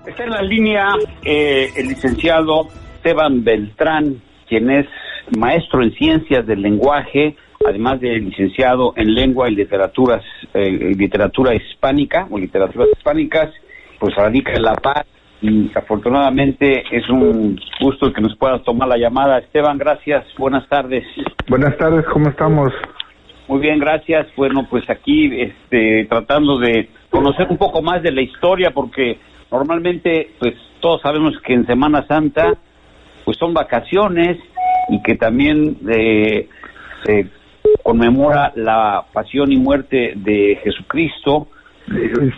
Está en la línea el licenciado Esteban Beltrán, quien es maestro en ciencias del lenguaje, además de licenciado en lengua y literatura hispánica o literaturas hispánicas, pues radica en La Paz y afortunadamente es un gusto que nos puedas tomar la llamada. Esteban, gracias, buenas tardes. Buenas tardes, ¿cómo estamos? Muy bien, gracias. Bueno, pues aquí tratando de conocer un poco más de la historia, porque normalmente pues todos sabemos que en Semana Santa pues son vacaciones y que también se conmemora la pasión y muerte de Jesucristo.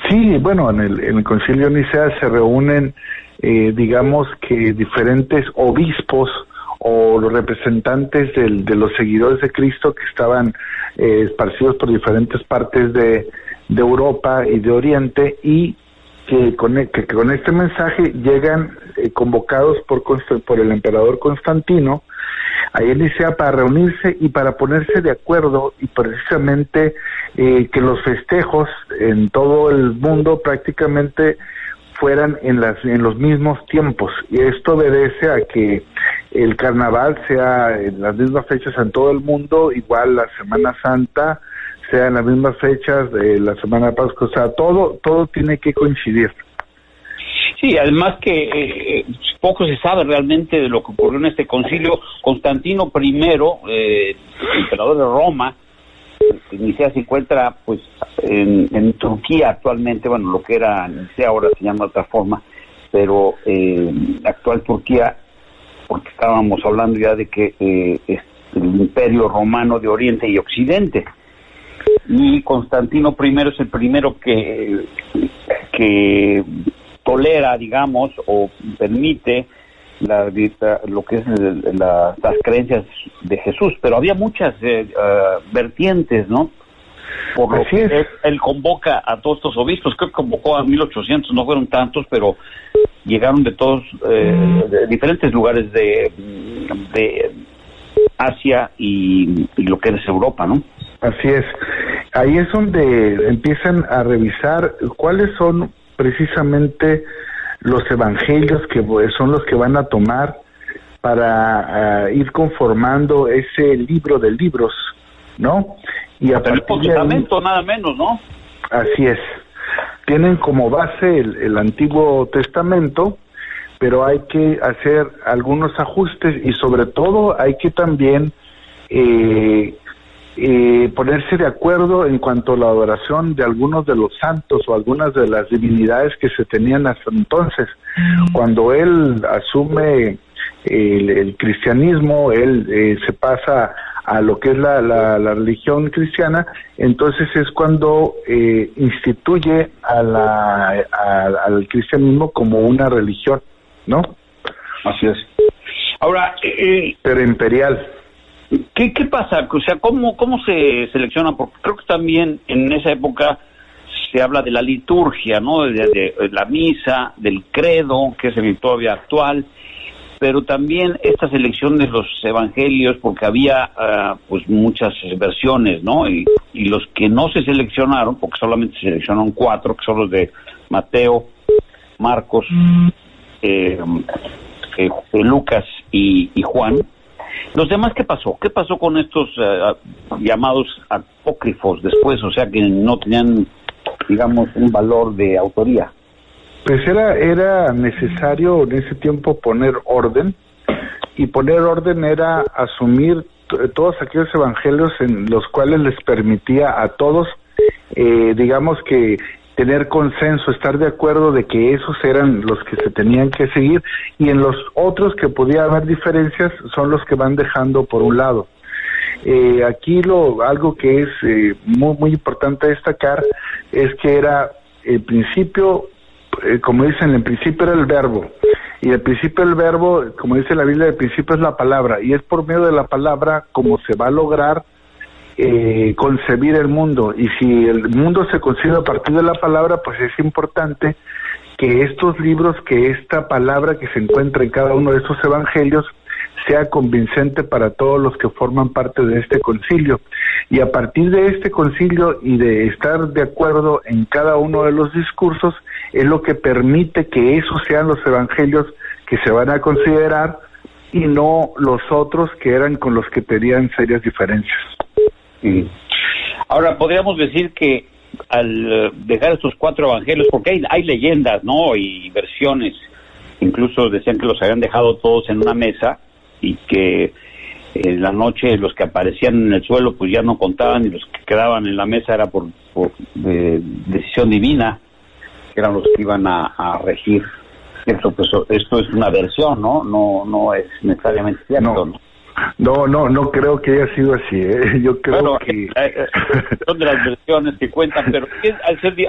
Sí, bueno, en el Concilio de Nicea se reúnen, digamos que diferentes obispos o los representantes de los seguidores de Cristo que estaban esparcidos por diferentes partes de Europa y de Oriente, y que con este mensaje llegan convocados por el emperador Constantino ahí en Nicea para reunirse y para ponerse de acuerdo, y precisamente que los festejos en todo el mundo prácticamente fueran en los mismos tiempos, y esto obedece a que el carnaval sea en las mismas fechas en todo el mundo, igual la Semana Santa sea en las mismas fechas de la Semana de Pascua, o sea, todo tiene que coincidir. Sí, además que poco se sabe realmente de lo que ocurrió en este concilio. Constantino I, emperador de Roma, Nicea se encuentra pues en Turquía actualmente, bueno, lo que era Nicea ahora se llama de otra forma, pero actual Turquía, porque estábamos hablando ya de que es el imperio romano de Oriente y Occidente, y Constantino I es el primero que tolera, digamos, o permite lo que es las que de Jesús, pero había muchas vertientes, ¿no? Por lo que él convoca a todos estos obispos, creo que convocó a 1800, no fueron tantos, pero llegaron de todos, de diferentes lugares de Asia y lo que es Europa, ¿no? Así es. Ahí es donde empiezan a revisar cuáles son precisamente los evangelios que son los que van a tomar para ir conformando ese libro de libros, ¿no? Y a partir del Testamento, nada menos, ¿no? Así es. Tienen como base el Antiguo Testamento, pero hay que hacer algunos ajustes y sobre todo hay que también ponerse de acuerdo en cuanto a la adoración de algunos de los santos o algunas de las divinidades que se tenían hasta entonces. Cuando él asume el cristianismo, él se pasa a lo que es la religión cristiana, entonces es cuando instituye al cristianismo como una religión, ¿no? Así es. Ahora, pero imperial. ¿Qué pasa? O sea, ¿cómo se selecciona? Porque creo que también en esa época se habla de la liturgia, ¿no? De la misa, del credo, que es el todavía actual, pero también esta selección de los evangelios, porque había pues muchas versiones, ¿no? Y los que no se seleccionaron, porque solamente se seleccionaron 4, que son los de Mateo, Marcos, Lucas y Juan. ¿Los demás qué pasó? ¿Qué pasó con estos llamados apócrifos después? O sea, que no tenían, digamos, un valor de autoría. Pues era necesario en ese tiempo poner orden, y poner orden era asumir todos aquellos evangelios en los cuales les permitía a todos, digamos que tener consenso, estar de acuerdo de que esos eran los que se tenían que seguir, y en los otros que podía haber diferencias son los que van dejando por un lado. Aquí algo que es muy, muy importante destacar es que era el principio, como dicen, el principio era el verbo, y el principio del verbo, como dice la Biblia, el principio es la palabra, y es por medio de la palabra como se va a lograr concebir el mundo. Y si el mundo se concibe a partir de la palabra, pues es importante que estos libros, que esta palabra que se encuentra en cada uno de estos evangelios sea convincente para todos los que forman parte de este concilio. Y a partir de este concilio y de estar de acuerdo en cada uno de los discursos, es lo que permite que esos sean los evangelios que se van a considerar y no los otros que eran con los que tenían serias diferencias. Ahora, podríamos decir que al dejar estos 4 evangelios, porque hay leyendas, ¿no?, y versiones, incluso decían que los habían dejado todos en una mesa y que en la noche los que aparecían en el suelo pues ya no contaban, y los que quedaban en la mesa era por decisión divina, que eran los que iban a regir. Esto es una versión, ¿no? No es necesariamente cierto, ¿no? No creo que haya sido así, ¿eh? Yo creo que... son de las versiones que cuentan, pero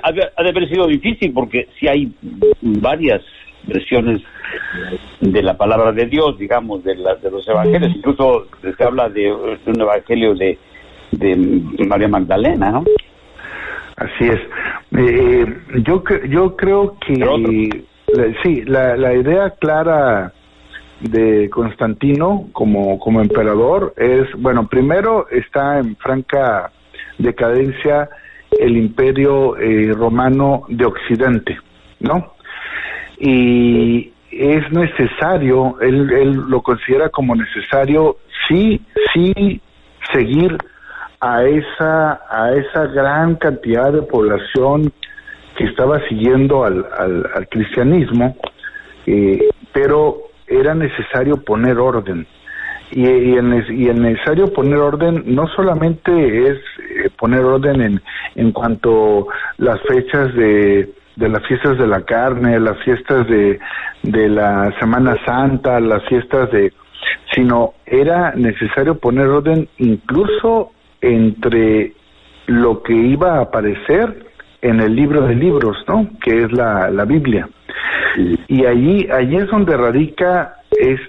ha de haber sido difícil, porque sí hay varias versiones de la palabra de Dios, digamos, de los evangelios. Incluso se habla de un evangelio de María Magdalena, ¿no? Así es. Yo creo que la idea clara de Constantino como emperador es, bueno, primero está en franca decadencia el imperio romano de Occidente, ¿no? Y es necesario, él lo considera como necesario, sí seguir a esa gran cantidad de población que estaba siguiendo al cristianismo, pero era necesario poner orden. Y el necesario poner orden no solamente es poner orden en cuanto las fechas de las fiestas de la carne, las fiestas de la Semana Santa, las fiestas sino era necesario poner orden incluso entre lo que iba a aparecer en el libro de libros, ¿no?, que es la Biblia. Y allí es donde radica el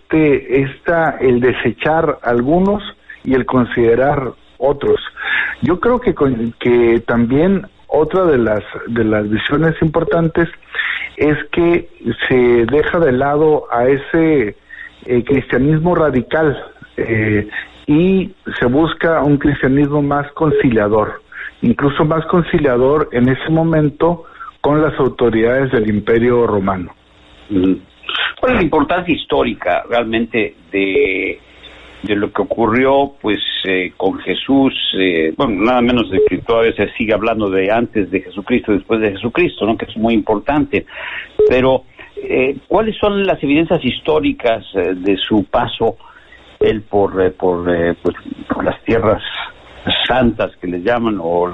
desechar algunos y el considerar otros. Yo creo que también otra de las visiones importantes es que se deja de lado a ese cristianismo radical y se busca un cristianismo más conciliador, incluso más conciliador en ese momento con las autoridades del Imperio Romano. ¿Cuál es la importancia histórica realmente de lo que ocurrió pues con Jesús? Bueno, nada menos de que todavía se sigue hablando de antes de Jesucristo, después de Jesucristo, ¿no?, que es muy importante. Pero ¿cuáles son las evidencias históricas de su paso él por las tierras santas que les llaman, o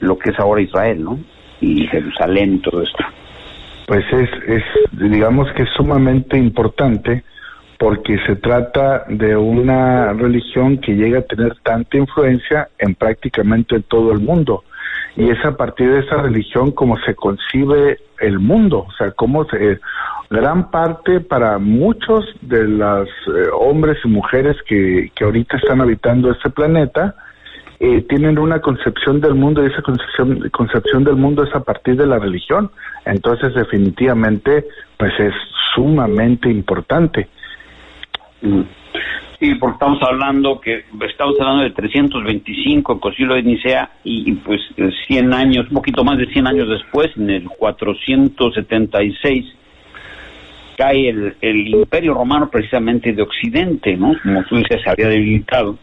lo que es ahora Israel, ¿no?, y Jerusalén, todo esto? Pues digamos que es sumamente importante, porque se trata de una religión que llega a tener tanta influencia en prácticamente todo el mundo, y es a partir de esa religión como se concibe el mundo, o sea, gran parte para muchos de los hombres y mujeres que ahorita están habitando este planeta, tienen una concepción del mundo, y esa concepción del mundo es a partir de la religión. Entonces definitivamente pues es sumamente importante. Sí, porque estamos hablando de 325, el Concilio de Nicea, y pues 100 años, un poquito más de 100 años después, en el 476, cae el Imperio Romano precisamente de Occidente, ¿no? Como tú dices, se había debilitado.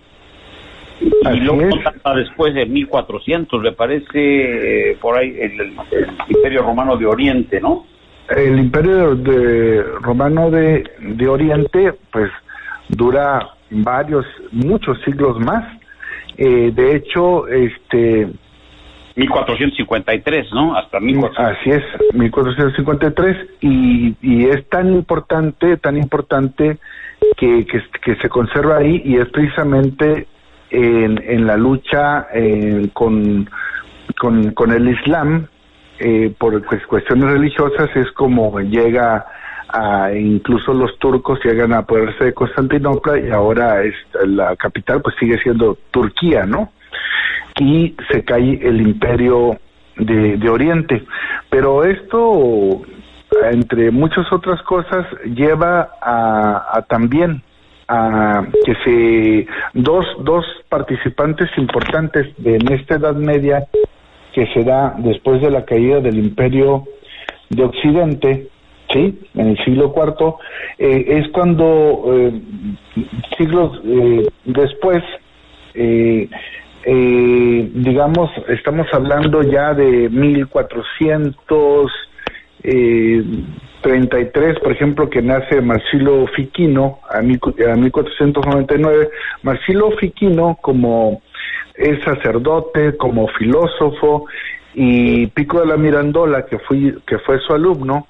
Y luego después de 1400, me parece, por ahí, el Imperio Romano de Oriente, ¿no? El Imperio Romano de Oriente, pues, dura muchos siglos más. De hecho, 1453, ¿no? Hasta 1453. Así es, 1453, y es tan importante que se conserva ahí, y es precisamente en la lucha con el Islam, por cuestiones religiosas, es como llega incluso los turcos llegan a apoderarse de Constantinopla, y ahora la capital pues sigue siendo Turquía, ¿no? Y se cae el Imperio de Oriente. Pero esto, entre muchas otras cosas, lleva también a que dos participantes importantes en esta Edad Media, que se da después de la caída del Imperio de Occidente, sí, en el siglo IV, es cuando siglos después, digamos, estamos hablando ya de 1433, por ejemplo, que nace Marsilio Ficino a 1499. Marsilio Ficino, como es sacerdote, como filósofo, y Pico de la Mirandola, que fue su alumno,